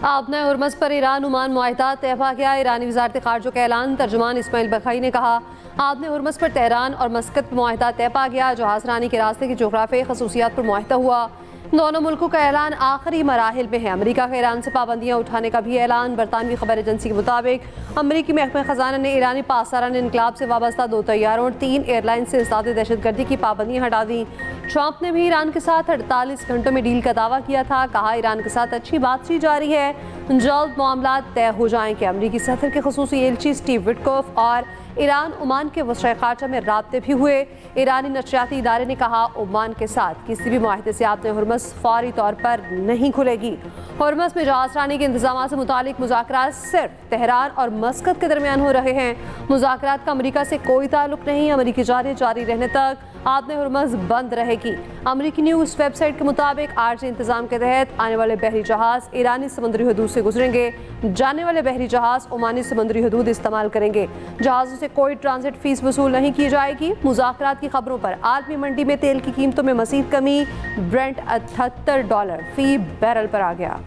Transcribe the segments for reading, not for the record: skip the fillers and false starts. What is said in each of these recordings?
आपने हुर्मस पर Iran Oman मुआहदा तय किया। ईरानी वज़ारत ख़ारजा का ऐलान। तर्जुमान इस्माइल बखाई ने कहा, आपने हुर्मस पर तेहरान और मस्कत पर मुआहदा तय किया। जहाज़ रानी के रास्ते की जोग्राफियाई खसूसियात पर मुआहदा हुआ। दोनों मुल्कों का ऐलान आखिरी मराहिल में है। अमरीका का ईरान से पाबंदियाँ उठाने का भी ऐलान। बरतानवी खबर एजेंसी के मुताबिक अमरीकी महकमा ख़जाना ने ईरानी पासदारान इनकलाब से वाबस्ता 2 तैयारों और 3 एयरलाइन से इस्तादे दहशतगर्दी की पाबंदियाँ हटा दी। ट्रंप ने भी ईरान के साथ 48 घंटों में डील का दावा किया था। कहा, ईरान के साथ अच्छी बातचीत जारी है, जल्द मामला तय हो जाएंगे। अमरीकी सदर के खुसूसी एलची स्टीव विटकोफ और ईरान ओमान के वज़ीर ख़ारजा में राब्ते भी हुए। ईरानी नशरियाती इदारे ने कहा, ओमान के साथ किसी भी मुआहदे से आपने हुर्मस फौरी तौर पर नहीं खुलेगी। हुर्मस में जहाज़ रानी के इंतजाम से मुतालिक मुज़ाकरात सिर्फ तेहरान और मस्कत के दरमियान हो रहे हैं। मुज़ाकरात का अमरीका से कोई ताल्लुक नहीं। अमरीकी जारी रहने तक आपने हुर्मस बंद रहेगी। अमरीकी न्यूज़ वेबसाइट के मुताबिक आरजी इंतजाम के तहत आने वाले बहरी जहाज़ ईरानी समुद्री हदूद से गुजरेंगे। जाने वाले बहरी जहाज़ ओमानी समुद्री हदूद इस्तेमाल करेंगे। जहाज़ों से कोई ट्रांजिट फीस वसूल नहीं की जाएगी। मुज़ाकरात की खबरों पर आलमी मंडी में तेल की कीमतों में मज़ीद कमी। ब्रेंट $78 फी बैरल पर आ गया।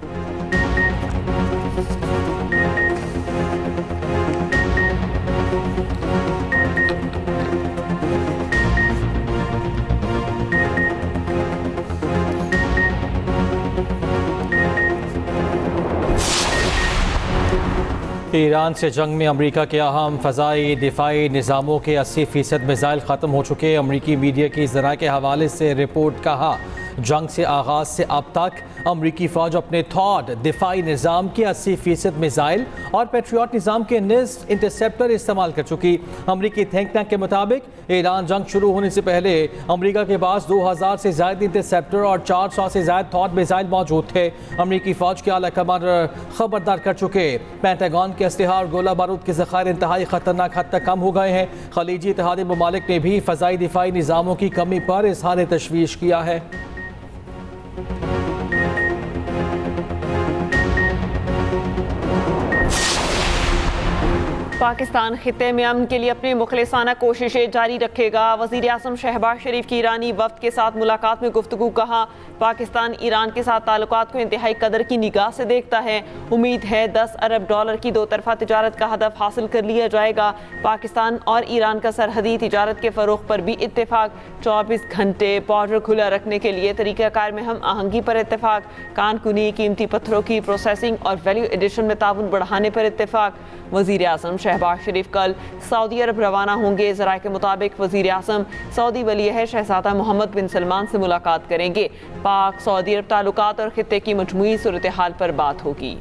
ईरान से जंग में अमरीका के अहम फ़ज़ाई दिफाई निज़ामों के 80% मिसाइल ख़त्म हो चुके। अमरीकी मीडिया की ज़रा के हवाले से रिपोर्ट। कहा, जंग से आगाज़ से अब तक अमरीकी फ़ौज अपने थॉड दिफाई निज़ाम के 80% मिसाइल और पेट्रियट निज़ाम के निज़ इंटरसेप्टर इस्तेमाल कर चुकी। अमरीकी थिंक टैंक के मुताबिक ईरान जंग शुरू होने से पहले अमरीका के पास 2000 से ज़्यादा इंटरसेप्टर और 400 से ज़्यादा थॉड मिसाइल मौजूद थे। अमरीकी फ़ौज के आला कमांडर खबरदार कर चुके। पेंटागन के असलहा और गोला बारूद के ज़खायर इंतहाई ख़तरनाक हद तक कम हो गए हैं। खलीजी इत्तेहादी ममालिक ने भी फ़ज़ाई दिफाई निज़ामों की कमी पर इज़हार तशवीश किया है। पाकिस्तान खित्ते में अमन के लिए अपनी मुखलिसाना कोशिशें जारी रखेगा। वज़ीर आज़म शहबाज शरीफ की ईरानी वफ़द के साथ मुलाकात में गुफ्तगू। कहा, पाकिस्तान ईरान के साथ ताल्लुकात को इंतहाई कदर की निगाह से देखता है। उम्मीद है $10 अरब की 2 तरफ़ा तिजारत का हदफ हासिल कर लिया जाएगा। पाकिस्तान और ईरान का सरहदी तिजारत के फ़रोग़ पर भी इत्तेफाक। 24 घंटे बॉर्डर खुला रखने के लिए तरीक़ाकार में हम आहंगी पर इत्तेफाक। कानकुनी कीमती पत्थरों की प्रोसेसिंग और वैल्यू एडिशन में ताउन बढ़ाने पर इत्तेफाक। वज़ीर आज़म शहबाज शरीफ कल सऊदी अरब रवाना होंगे। ज़राए के मुताबिक वज़ीर आज़म सऊदी वली-ए-अहद शहज़ादा मोहम्मद बिन सलमान से मुलाकात करेंगे। पाक सऊदी अरब ताल्लुकात और खित्ते की मजमूई सूरत हाल पर बात होगी।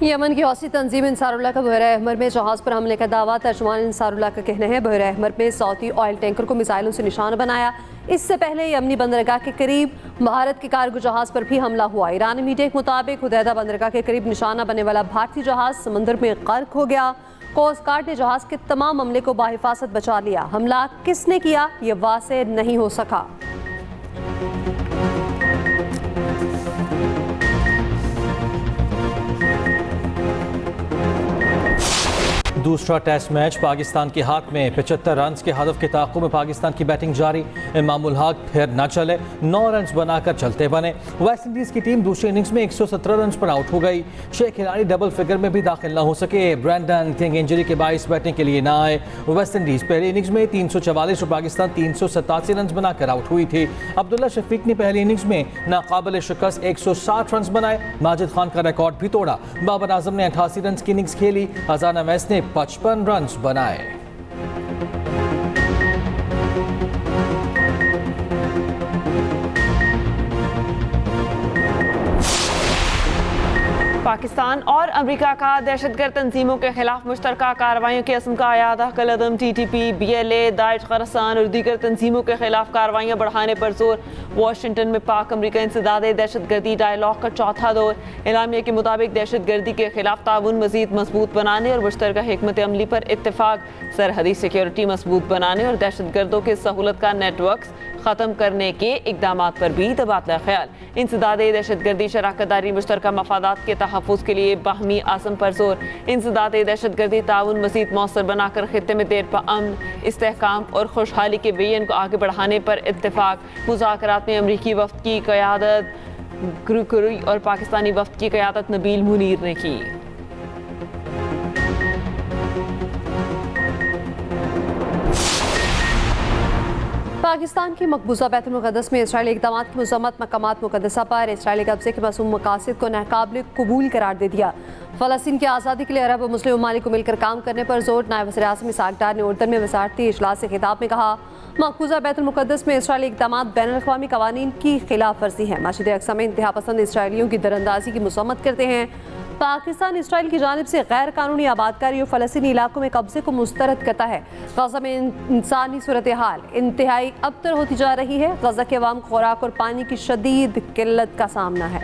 यमन की हौसी तंजीम इंसारुल्लाह का बहरा अहमर में जहाज़ पर हमले का दावा। तर्जुमान इंसारुल्लाह का कहना है, बहरा अहमर में सऊदी ऑयल टैंकर को मिसाइलों से निशाना बनाया। इससे पहले यमनी बंदरगाह के करीब भारत के कार्गो जहाज़ पर भी हमला हुआ। ईरानी मीडिया के मुताबिक हुदैदा बंदरगाह के करीब निशाना बनने वाला भारतीय जहाज़ समंदर में गर्क हो गया। कोस्ट गार्ड ने जहाज़ के तमाम अमले को बाहिफाजत बचा लिया। हमला किसने किया, ये वाज़ेह नहीं हो सका। दूसरा टेस्ट मैच पाकिस्तान के हाथ में। 75 रन के हदफ के ताक़ुब में पाकिस्तान की बैटिंग जारी। इमामुल हक फिर न चले, 9 रन बनाकर चलते बने। वेस्ट इंडीज़ की टीम दूसरी इनिंग्स में 117 रन पर आउट हो गई। 6 खिलाड़ी डबल फिगर में भी दाखिल न हो सके। ब्रैंडन किंग इंजरी के बाइस बैटिंग के लिए न आए। वेस्ट इंडीज़ पहली इनिंग्स में 344 और पाकिस्तान 387 रन बनाकर आउट हुई थी। अब्दुल्ला शफीक ने पहली इनिंग्स में नाकाबिल शिकस्त 160 रन बनाए। माजिद खान का रिकॉर्ड भी तोड़ा। बाबर आजम ने 88 रन की इनिंग्स खेली। अजाना वैस ने 55 रन बनाए। पाकिस्तान और अमेरिका का दहशतगर्द तंजीमों के खिलाफ मुश्तरका कार्रवाइयों के असम का आयादा कलअदम। TTP, BLA, दाइश खरसान और दीगर तंजीमों के खिलाफ कार्रवाइयाँ बढ़ाने पर जोर। वाशिंगटन में पाक अमरीका इंसदादे दहशतगर्दी डायलॉग का चौथा दौर। एलामिया के मुताबिक दहशतगर्दी के खिलाफ ताउन मजीद मजबूत बनाने और मुश्तरका हिकमत अमली पर इत्तेफाक। सरहदी सिक्योरिटी मजबूत बनाने और दहशतगर्दों के सहूलत का नेटवर्क ख़त्म करने के इकदाम पर भी तबादला ख्याल। इंसदाद दहशतगर्दी, शराकतदारी, मुश्तरका मफादात के तहफ़्फ़ुज़ के लिए बाहमी आज़म पर जोर। इंसदाद दहशतगर्दी ताउन मज़ीद मौसर बनाकर खित्ते में देर पर अमन, इस्तेहकाम और खुशहाली के विजन को आगे बढ़ाने पर इत्तेफाक। मुज़ाकरात में अमरीकी वफ़द की क़यादत गुरुकुरी और पाकिस्तानी वफ़द की क़यादत नबील मुनीर ने की। पाकिस्तान की मकबूजा बैतुल मुक़द्दस में इसराइली इक़दाम की मज़म्मत। मकामात मुक़द्दसा पर इसराइली कब्ज़े के मासूम मकासद को नाकाबिल कबूल करार दे दिया। फ़लस्तीन की आज़ादी के लिए अरब और मुस्लिम ममालिक को मिलकर काम करने पर जोर। नायब वज़ीर आज़म इसहाक़ डार ने उर्दन में वज़ारती इजलास से खिताब में कहा, मकबूजा बैतुल मुक़द्दस में इसराइली इक़दाम बैनुल-अक़वामी क़वानीन की खिलाफ वर्जी है। मस्जिद अक़सा में इंतहा पसंद इसराइलियों की दरअंदाजी की मज़म्मत करते हैं। पाकिस्तान इसराइल की जानिब से गैर कानूनी आबादकारी और फ़लस्तीनी इलाकों में कब्जे को मुस्तरद करता है। गज़ा में इंसानी सूरत हाल इंतहाई अबतर होती जा रही है। गज़ा के अवाम को खुराक और पानी की शदीद किल्लत का सामना है।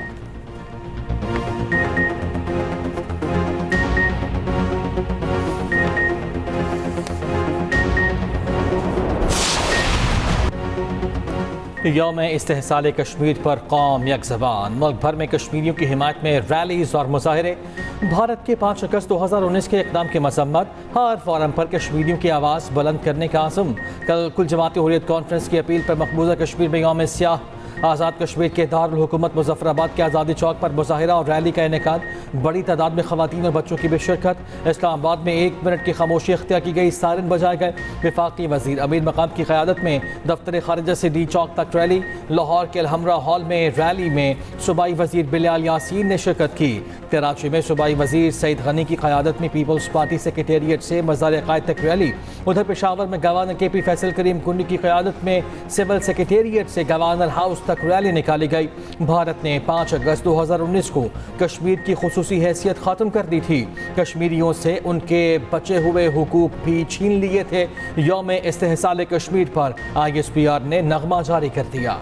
यौम इस्तेहसाल कश्मीर पर कौम यक ज़बान। मुल्क भर में कश्मीरियों की हिमायत में रैलीज़ और मुज़ाहरे। भारत के 5 अगस्त 2019 के इक़दाम की मज़म्मत। हर फोरम पर कश्मीरियों की आवाज़ बुलंद करने का आज़म। कल कुल जमाती हुर्रियत कॉन्फ्रेंस की अपील पर मकबूजा कश्मीर में यौम स्याह। आज़ाद कश्मीर के दारुल हुकूमत मुज़फ़्फ़राबाद के आज़ादी चौक पर मुज़ाहिरा और रैली का इनेकाद। बड़ी तादाद में ख़वातीन और बच्चों की भी शिरकत। इस्लामाबाद में 1 मिनट की खामोशी इख्तियार की गई, सायरन बजाए गए। वफाकी वज़ीर अमीर मकाम की क़यादत में दफ्तर ख़ारिजा से डी चौक तक रैली। लाहौर के अलहमरा हॉल में रैली में सूबाई वज़ीर बिलाल यासीन ने शिरकत की। कराची में सूबाई वज़ीर सईद गनी की क़यादत में पीपल्स पार्टी सेक्रेटेरिएट से मज़ार-ए-क़ायद तक रैली। उधर पेशावर में गवर्नर KP फैसल करीम कुन्नी की क़यादत में सिविल सेक्रेटेरिएट से गवर्नर हाउस तक रैली निकाली गई। भारत ने 5 अगस्त 2019 को कश्मीर की खुसूसी हैसियत ख़त्म कर दी थी। कश्मीरियों से उनके बचे हुए हुकूक भी छीन लिए थे। यौम इस्तेहसाल कश्मीर पर ISPR ने नगमा जारी कर दिया।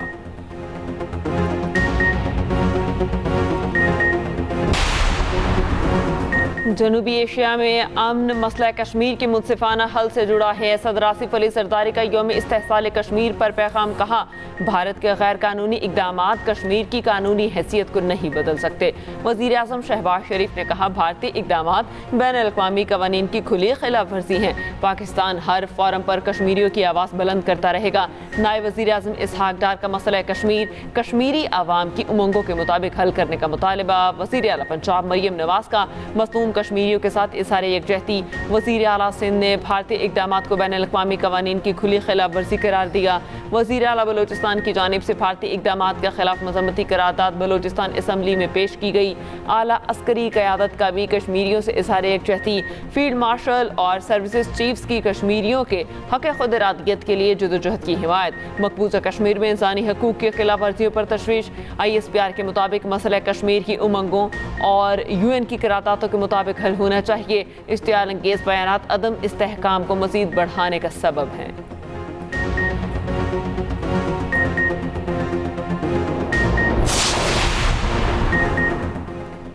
जनूबी एशिया में अमन मसला कश्मीर के मुनसिफाना हल से जुड़ा है। सदर आसिफ अली सरदारी का यौम इस्तेहसाल कश्मीर पर पैगाम। कहा, भारत के गैर कानूनी इकदामात कश्मीर की कानूनी हैसियत को नहीं बदल सकते। वज़ीर आज़म शहबाज शरीफ ने कहा, भारतीय इकदामात बैनुल-अक़वामी क़वानीन की खुली खिलाफ वर्जी हैं। पाकिस्तान हर फोरम पर कश्मीरियों की आवाज़ बुलंद करता रहेगा। नायब वज़ीर आज़म इसहाक़ डार का मसला कश्मीर कश्मीरी आवाम की उमंगों के मुताबिक हल करने का मुतालबा। वज़ीर आला पंजाब मरियम नवाज़ का मज़लूम कश्मीरियों के साथ इज़हार यकजहती। वज़ीर आला सिंध ने भारतीय इक़दामात को बैनुल-अक़वामी क़वानीन की खुली खिलाफ वर्जी करार दिया। वज़ीर आला बलोचिस्तान की जानिब से भारतीय इक़दामात के खिलाफ मज़म्मती करारदाद बलोचिस्तान असम्बली में पेश की गई। आला अस्करी क़यादत का भी कश्मीरियों से इज़हार यकजहती। फील्ड मार्शल और सर्विसेज चीफ्स की कश्मीरियों के हक़ खुद इरादियत के लिए जदोजहद की हिमायत। मकबूजा कश्मीर में इंसानी हकूक़ की खिलाफ वर्जियों पर तशवीश। ISPR के मुताबिक मसला कश्मीर की उमंगों और UN की करारदादों के मुताबिक हल होना चाहिए। इश्तियाल अंगेज़ बयानात अदम इस्तेहकाम को मज़ीद बढ़ाने का सबब हैं।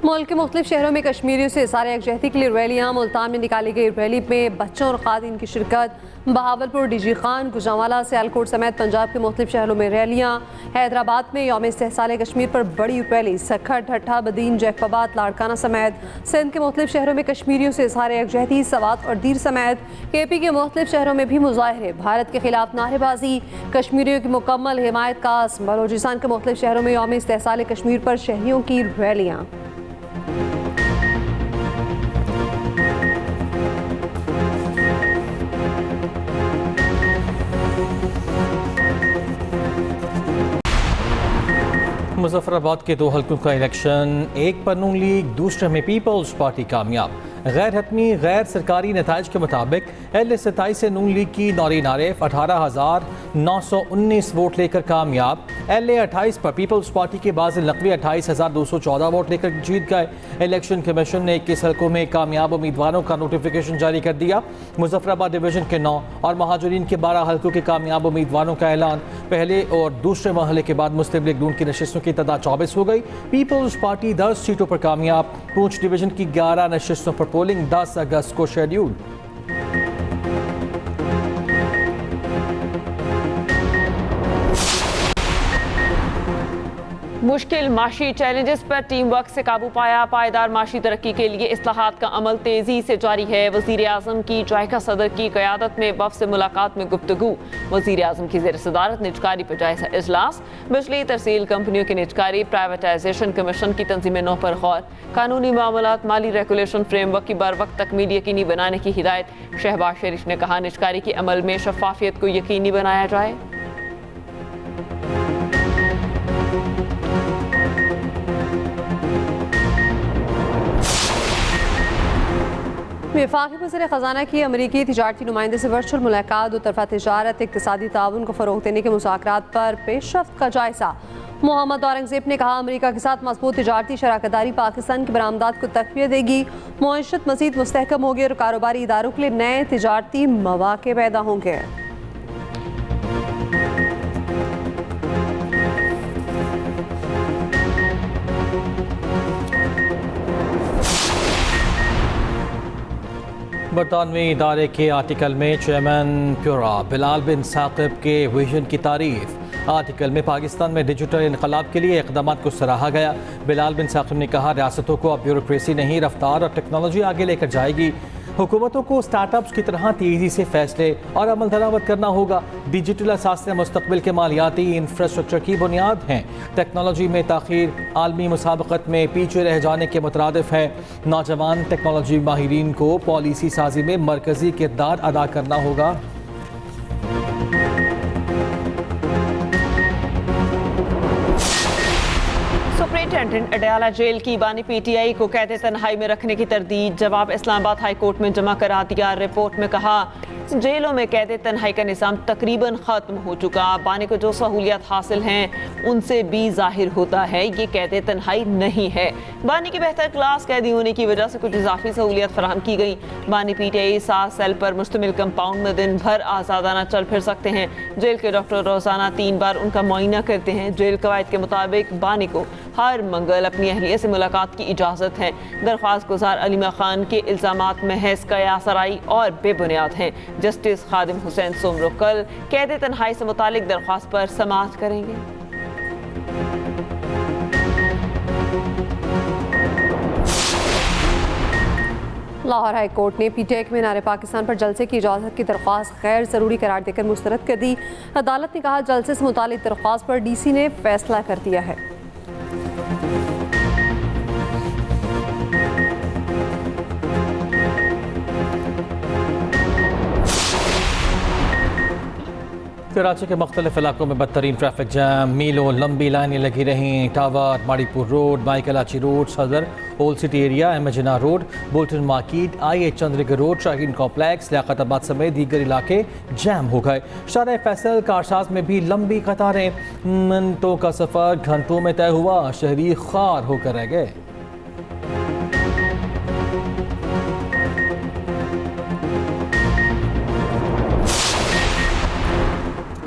मुल्क के मुख्तलिफ शहरों में कश्मीरियों से इज़हार यकजहती के लिए रैलियाँ। मुल्तान में निकाली गई रैली में बच्चों और ख़वातीन की शिरकत। बहावलपुर, DG खान, गुजरांवाला, सियालकोट समेत पंजाब के मुख्तलिफ शहरों में रैलियाँ। हैदराबाद में यौम इस्तेहसाल कश्मीर पर बड़ी रैली। सखर, ठट्ठा, बदीन, जैकबाबाद, लाड़काना समेत सिंध के मुख्तलिफ शहरों में कश्मीरियों से इज़हार यकजहती। सवात और दीर समेत KP के मुख्तलिफ शहरों में भी मुजाहरे। भारत के खिलाफ नारेबाजी। कश्मीरियों की मुकम्मल हिमायत का आज़म। बलोचिस्तान के मुख्तलिफ शहरों में यौम इस्तेहसाल कश्मीर पर शहरियों की रैलियाँ। मुजफ्फराबाद के 2 हल्कों का इलेक्शन, एक पर नून लीग, दूसरे में पीपल्स पार्टी कामयाब। गैर हतमी गैर सरकारी नताइज के मुताबिक LA-27 से नून लीग की नौरीन आरिफ 18,919 वोट लेकर कामयाब। LA-28 पर पीपल्स पार्टी के बाज़िल नकवी 28,214 वोट लेकर जीत गए। इलेक्शन कमीशन ने 21 हल्कों में कामयाब उम्मीदवारों का नोटिफिकेशन जारी कर दिया। मुजफ्फराबाद डिवीजन के 9 और महाजुरीन के 12 हल्कों के कामयाब उम्मीदवारों का ऐलान। पहले और दूसरे मरहले के बाद मुस्लिम लीग नून की नशिस्तों की तादाद 24 हो गई। पीपल्स पार्टी 10 सीटों पर कामयाब। पूंछ डिवीजन की 11 नशिस्तों पर पोलिंग 10 अगस्त को शेड्यूल। मुश्किल माशी चैलेंजेस पर टीम वर्क से काबू पाया। पायदार माशी तरक्की के लिए इस्लाहात का अमल तेजी से जारी है। वजीर आजम की जायका सदर की क़यादत में वफ़द से मुलाकात में गुफ्तगू। वजीर आजम की ज़ेर सदारत निजकारी पर जायजा इजलास। बिजली तरसील कंपनियों की निजकारी, प्राइवेटाइजेशन कमीशन की तंजीम नौ पर गौर। कानूनी मामलात, माली रेगुलेशन फ्रेमवर्क की बर वक्त तकमील यकीनी बनाने की हिदायत। शहबाज शरीफ ने कहा, निजकारी के अमल में शफाफियत को यकीनी बनाया जाए। वफाकी वज़ीर ख़जाना की अमरीकी तिजारती नुमाइंदे से वर्चुअल मुलाकात। दो तरफ़ा तिजारत, इक़्तिसादी ताउन को फ़रोग़ देने के मुज़ाकरात पर पेशरफ़्त का जायज़ा। मोहम्मद औरंगज़ेब ने कहा, अमरीका के साथ मज़बूत तिजारती शराकतदारी पाकिस्तान की बरामदात को तक़वियत देगी। मईशत मज़ीद मुस्तहकम होगी और कारोबारी इदारों के लिए नए तिजारती मौक़े पैदा होंगे। बरतानवी इदारे के आर्टिकल में चेयरमैन प्योरा बिलाल बिन साकिब के विजन की तारीफ। आर्टिकल में पाकिस्तान में डिजिटल इनकलाब के लिए इक़दाम को सराहा गया। बिलाल बिन साकिब ने कहा, रियासतों को अब ब्यूरोक्रेसी नहीं, रफ्तार और टेक्नोलॉजी आगे लेकर जाएगी। हुकूमतों को स्टार्टअप्स की तरह तेज़ी से फैसले और अमल दरामद करना होगा। डिजिटल असासे मुस्तक़बिल के मालियाती इंफ्रास्ट्रक्चर की बुनियाद हैं। टेक्नोलॉजी में ताख़ीर आलमी मुसाबक़त में पीछे रह जाने के मुतरादिफ है। नौजवान टेक्नोलॉजी माहिरीन को पॉलिसी साजी में मरकज़ी किरदार अदा करना होगा। सुपरिटेंडेंट अडयाला जेल की बानी पीटीआई को कैद तन्हाई में रखने की तरदीद। जवाब इस्लामाबाद हाई कोर्ट में जमा करा दिया। रिपोर्ट में कहा, जेलों में कैद तन्हाई का निज़ाम तकरीबन ख़त्म हो चुका। बानी को जो सहूलियात हासिल हैं उनसे भी जाहिर होता है ये कैद तन्हाई नहीं है। बानी की बेहतर क्लास कैदी होने की वजह से कुछ इजाफी सहूलियत फराहम की गई। बानी पीटीआई 7 सेल पर मुश्तमिल कंपाउंड में दिन भर आज़ादाना चल फिर सकते हैं। जेल के डॉक्टर रोज़ाना 3 बार उनका मुआयना करते हैं। जेल कवायद के मुताबिक बानी को हर मंगल अपनी अहलिया से मुलाकात की इजाज़त है। दरख्वास्त गुजार अलीमा खान के इल्ज़ामात महज कयासराई और बेबुनियाद हैं। जस्टिस खादिम हुसैन सोमरो कल कैद तन्हाई से मुतालिक दरख्वास्त पर समाअत करेंगे। लाहौर हाई कोर्ट ने पीटीआई में मीनार पाकिस्तान पर जलसे की इजाज़त की दरख्वास्त गैर ज़रूरी करार देकर मुस्तरद कर दी। अदालत ने कहा, जलसे से मुतालिक दरख्वास्त पर डीसी ने फैसला कर दिया है। कराची के मुख्तलिफ इलाकों में बदतरीन ट्रैफिक जैम, मीलों लंबी लाइनें लगी रहीं। टावर, माड़ीपुर रोड, माइकलाची road, Saddar, old city area, एमजिना road, Bolton market, IH Chundrigar road, Shaheen complex, Liaquatabad समेत दीगर इलाके जैम हो गए। शारा फैसल कारसाज में भी लंबी कतारें, मिनटों का सफ़र घंटों में तय हुआ। शहरी खार होकर रह गए।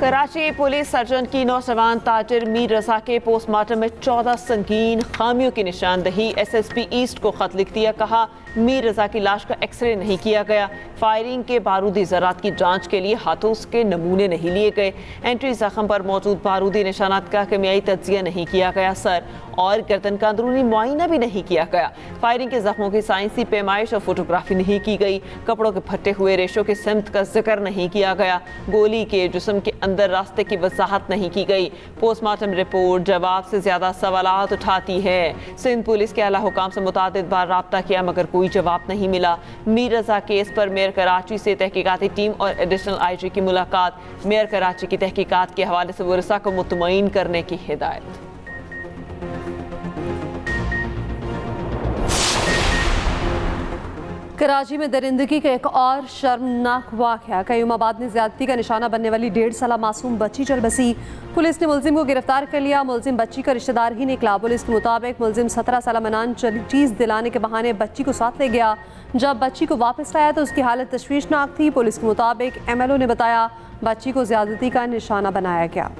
कराची पुलिस सर्जन की नौजवान ताजिर मीर रजा के पोस्टमार्टम में 14 संगीन खामियों की निशानदही। SSP ईस्ट को खत लिख दिया। कहा, मीर रजा की लाश का एक्सरे नहीं किया गया। फायरिंग के बारूदी ज़रात की जांच के लिए हाथों के नमूने नहीं लिए गए। एंट्री जख्म पर मौजूद बारूदी निशानात का केमियाई तज्जिया नहीं किया गया। सर और गर्दन का अंदरूनी मुआयना भी नहीं किया गया। फायरिंग के जख्मों की साइंसी पैमाइश और फोटोग्राफी नहीं की गई। कपड़ों के फटे हुए रेशों के सिमत का जिक्र नहीं किया गया। गोली के जिस्म के अंदर रास्ते की वजाहत नहीं की गई। पोस्टमार्टम रिपोर्ट जवाब से ज्यादा सवालात उठाती है। सिंध पुलिस के आला हुकाम से मुतादिद बार राब्ता किया मगर कोई जवाब नहीं मिला। मीर रजा केस पर मेयर कराची से तहकीकाती टीम और एडिशनल IG की मुलाकात। मेयर कराची की तहकीकात के हवाले से वरसा को मुतमईन करने की हिदायत। कराची में दरिंदगी का एक और शर्मनाक वाक़या। कयूमाबाद में ज्यादती का निशाना बनने वाली 1.5 साला मासूम बच्ची चल बसी। पुलिस ने मुलजिम को गिरफ्तार कर लिया। मुलजिम बच्ची का रिश्तेदार ही निकला। पुलिस के मुताबिक मुलजिम 17 साला मनान चीज़ दिलाने के बहाने बच्ची को साथ ले गया। जब बच्ची को वापस लाया तो उसकी हालत तशवीशनाक थी। पुलिस के मुताबिक MLO ने बताया, बच्ची को ज्यादती का निशाना बनाया गया।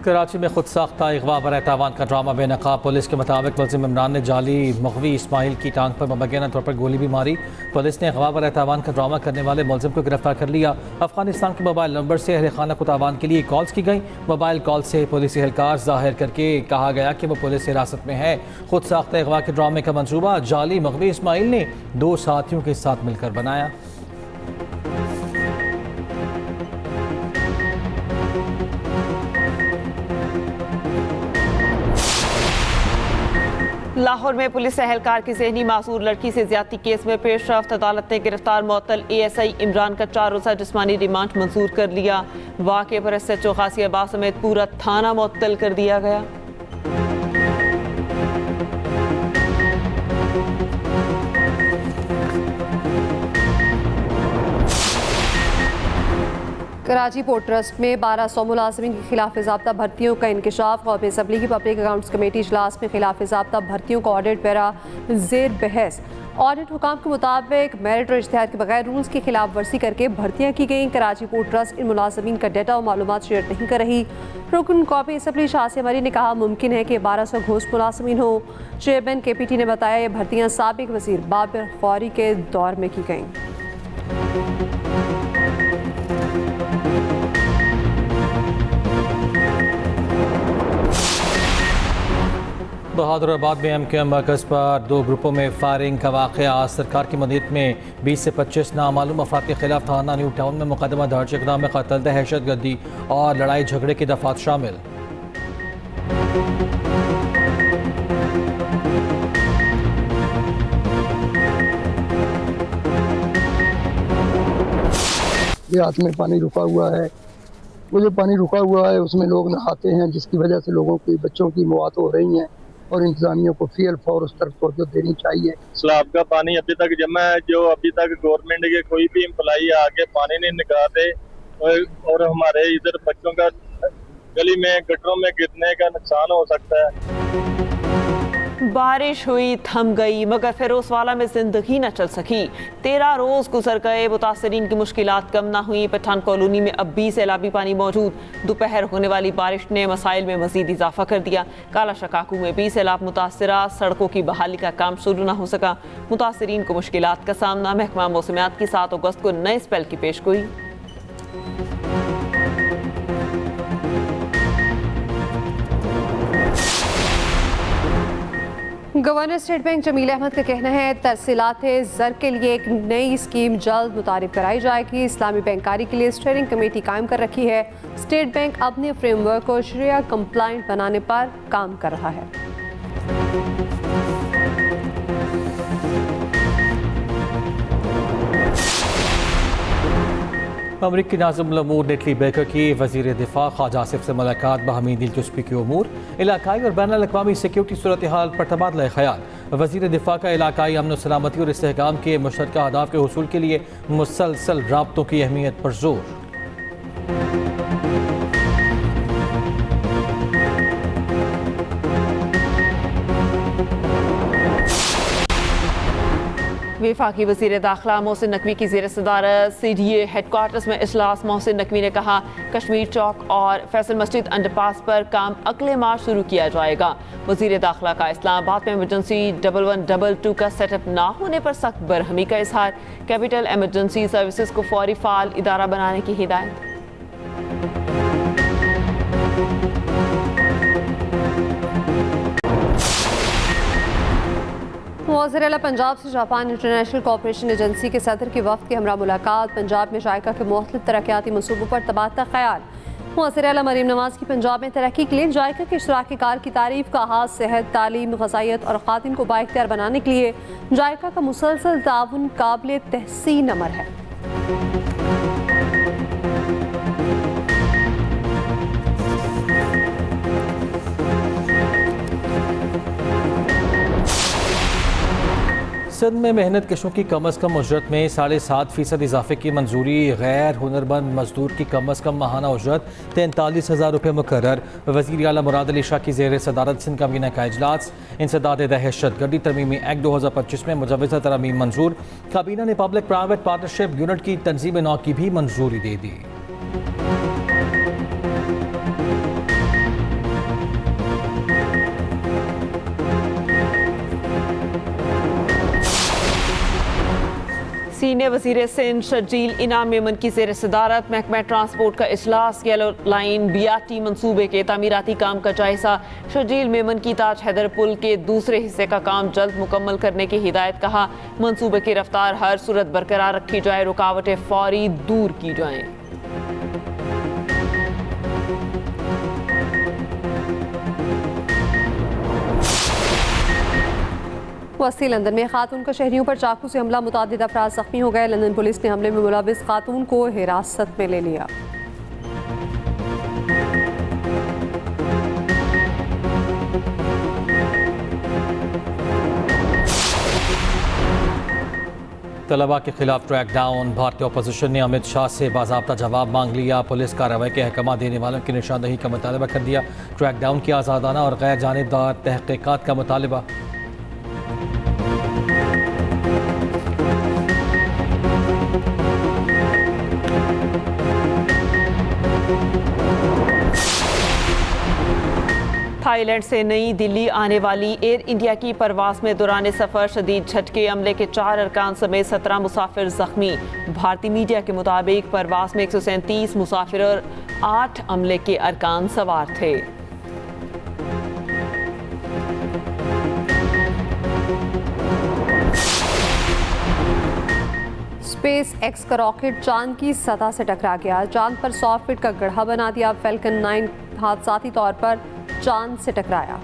कराची में खुद साख्ता अगवा बर तावान का ड्रामा बेनकाब। पुलिस के मुताबिक मुलजिम इमरान ने जाली मगवी इस्माइल की टांग पर मुबैना तौर पर गोली भी मारी। पुलिस ने अगवा बर तावान का ड्रामा करने वाले मुलजिम को गिरफ्तार कर लिया। अफगानिस्तान के मोबाइल नंबर से अहल खाना को तावान के लिए कॉल्स की गई। मोबाइल कॉल से पुलिस एहलकार जाहिर करके कहा गया कि वो पुलिस हिरासत में है। खुद साख्ता अगवा के ड्रामे का मंसूबा जाली मगवी इस्माइल ने 2 साथियों के साथ मिलकर बनाया। लाहौर में पुलिस एहलकार की ज़हनी मासूर लड़की से ज्यादती केस में पेशरफ्त। अदालत ने गिरफ्तार मुअत्तल ASI इमरान का 4 रोज़ा जिस्मानी रिमांड मंजूर कर लिया। वाक़े पर SHO गाज़ियाबाद समेत पूरा थाना मुअत्तल कर दिया गया। कराची पोर्ट ट्रस्ट में 1200 मुलाजिमीन के खिलाफ ज़ाब्ता भर्तियों का इंकशाफ। कौमी असम्बली की पब्लिक अकाउंट्स कमेटी इजलास में खिलाफ ज़ाब्ता भर्तियों का ऑडिट पैरा ज़ेर बहस। ऑडिट हुकाम के मुताबिक मेरिट और इज्तिहाद के बगैर रूल्स की खिलाफ वर्जी करके भर्तियाँ की गईं। कराची पोर्ट ट्रस्ट इन मुलाजिमीन का डाटा और मालूमात शेयर नहीं कर रही। रुकन कौमी असम्बली शाह मरी ने कहा मुमकिन है कि 1200 घोष मुलाजिमीन हो। चेयरमैन KPT ने बताया ये भर्तियाँ साबिक वज़ीर बाबर खौरी के दौर में की गईं। बहादुराबाद में MQM मरकज़ पर 2 ग्रुपों में फायरिंग का वाक़या। सरकार की मदीद में 20 से 25 नामालूम अफराद के खिलाफ थाना न्यू टाउन में मुकदमा दर्ज। इक़दाम में कत्ल, दहशतगर्दी और लड़ाई झगड़े की दफात शामिल। देहात में पानी रुका हुआ है, वो जो पानी रुका हुआ है उसमें लोग नहाते हैं, जिसकी वजह से लोगों की बच्चों की मौत हो रही हैं और इंतजामिया को फील फौर उस तरफ तवज्जो देनी चाहिए। सैलाब का पानी अभी तक जमा है, जो अभी तक गवर्नमेंट के कोई भी एम्प्लॉई आके पानी नहीं निकालते और हमारे इधर बच्चों का गली में गटरों में गिरने का नुकसान हो सकता है। बारिश हुई थम गई मगर फिरोजवाला में जिंदगी न चल सकी। 13 रोज गुजर गए, मुतासरीन की मुश्किलात कम ना हुई। पठान कॉलोनी में अब भी सैलाबी पानी मौजूद। दोपहर होने वाली बारिश ने मसाइल में मजीद इजाफा कर दिया। काला शकाकू में भी सैलाब मुतासरा, सड़कों की बहाली का काम शुरू न हो सका। मुतासरीन को मुश्किलात का सामना। महकमा मौसमियात की 7 अगस्त को नए स्पेल की पेशगोई। Governor State Bank Jamil Ahmed का कहना है तरसीलात ज़र के लिए एक नई स्कीम जल्द मुतारिफ कराई जाएगी। इस्लामी बैंकारी के लिए स्टीयरिंग कमेटी कायम कर रखी है। स्टेट बैंक अपने फ्रेमवर्क को शरिया कंप्लाइंट बनाने पर काम कर रहा है। अमरीकी नाज़िम उल-उमूर नेटली बेकर की वज़ीर दिफा ख्वाजा आसिफ से मुलाकात बहमी दिलचस्पी के उमूर, इलाकाई और बैन अल-अक़वामी सिक्योरिटी सूरत हाल पर तबादला ख्याल। वज़ीर दिफा का इलाकाई अमन व सलामती और इस्तेहकाम के मुश्तरका अहदाफ के हुसूल के लिए मुसलसल राब्तों की अहमियत पर जोर। वफाकी वज़ीर दाखिला मोहसिन नकवी की ज़ेर सदारत CDA हेडक्वार्टर्स में इजलास। मोहसिन नकवी ने कहा कश्मीर चौक और फैसल मस्जिद अंडरपास पर काम अगले माह शुरू किया जाएगा। वज़ीर दाखिला का इस्लामाबाद में इमरजेंसी 1122 का सेटअप ना होने पर सख्त बरहमी का इजहार। कैपिटल एमरजेंसी सर्विसेज को फौरी फाल इदारा बनाने की हिदायत। वज़ीर आला पंजाब से जापान इंटरनेशनल कोऑपरेशन एजेंसी के सदर की वफ़द के हमरा मुलाकात। पंजाब में जायका के मुख्तलिफ तरक्याती मनसूबों पर तबादला ख्याल। वज़ीर आला मरीम नवाज की पंजाब में तरक्की के लिए जायका के इश्तराक कार की तारीफ का आगाज़। सेहत, तालीम, ग़ज़ाइयत और ख़वातीन को बाइख्तियार बनाने के लिए जायका का मुसलसल ताउन काबिल तहसीन अमर है। सिंध में मेहनत कशों की कम अज़ कम उजरत में 7.5% इजाफे की मंजूरी। गैर हुनरमंद मजदूर की कम अज़ कम माहाना उजरत 43,000 रुपये मुकर्रर। वज़ीर आला मुराद अली शाह की ज़ेर सदारत सिंध काबीना का इजलास। इंसदाद दहशतगर्दी तरमीमी एक्ट 2025 में मुजव्वज़ा तरमीम मंजूर। काबीना ने पब्लिक प्राइवेट पार्टनरशिप यूनिट की तंजीम नौ की भी मंजूरी दे दी। सीनियर वज़ीर सिंध शर्जील इनाम मेमन की ज़ेर सदारत महकमा ट्रांसपोर्ट का इजलास। येलो लाइन BRT मनसूबे के तामीराती काम का जायजा। शर्जील मेमन की ताज हैदर पुल के दूसरे हिस्से का काम जल्द मुकम्मल करने की हिदायत। कहा मनसूबे की रफ्तार हर सूरत बरकरार रखी जाए, रुकावटें फौरी दूर की जाएं। वस्ती लंदन में खातून का शहरियों पर चाकू से हमला, मुतादिद अफराद जख्मी हो गए। लंदन पुलिस ने हमले में मुलविस खातून को हिरासत में ले लिया। तलबा के खिलाफ क्रैक डाउन, भारतीय अपोजिशन ने अमित शाह से बाज़ाब्ता जवाब मांग लिया। पुलिस कार्रवाई के अहकाम देने वालों की निशानदही का मुतालबा कर दिया। क्रैक डाउन की आज़ादाना और गैर जानिबदार तहकीकात का मुतालबा। थाईलैंड से नई दिल्ली आने वाली एयर इंडिया की परवास में दौरान सफ़र शदीद झटके, अमले के 4 अरकान समेत 17 मुसाफिर जख्मी। भारतीय मीडिया के मुताबिक परवास में 137 मुसाफिर और 8 अमले के अरकान सवार थे। स्पेस एक्स का रॉकेट चांद की सतह से टकरा गया। चांद पर 100 फीट का गड्ढा बना दिया। फैल्कन 9 हादसाती तौर पर चांद से टकराया।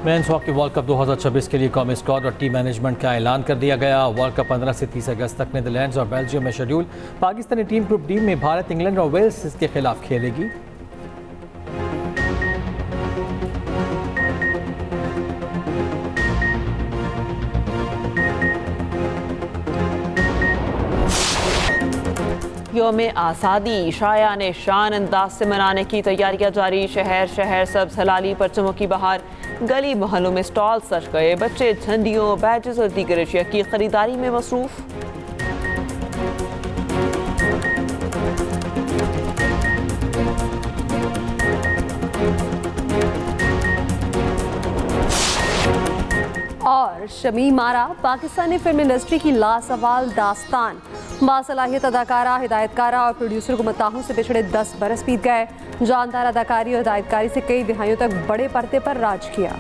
मेंस हॉकी वर्ल्ड कप 2026 के लिए कौमी स्क्वाड और टीम मैनेजमेंट का ऐलान कर दिया गया। वर्ल्ड कप 15 से 30 अगस्त तक नीदरलैंड्स और बेल्जियम में schedule. Pakistani team group D में भारत, इंग्लैंड और वेल्स के खिलाफ खेलेगी। यौम आज़ादी शायान शान अंदाज से मनाने की तैयारियां जारी। शहर शहर सब्ज़ हलाली परचमों की बहार। गली मोहल्लों में स्टॉल सज गए। बच्चे झंडियों, बैजेस और दीगर अशिया की खरीदारी में मसरूफ। और शमीम आरा पाकिस्तानी फिल्म इंडस्ट्री की लासवाल दास्तान। बासलाहियत अदाकारा, हिदायतकारा और प्रोड्यूसर को मताहों से पिछड़े 10 बरस बीत गए। जानदार अदाकारी और हिदायतकारी से कई दिहाइयों तक बड़े पर्दे पर राज किया।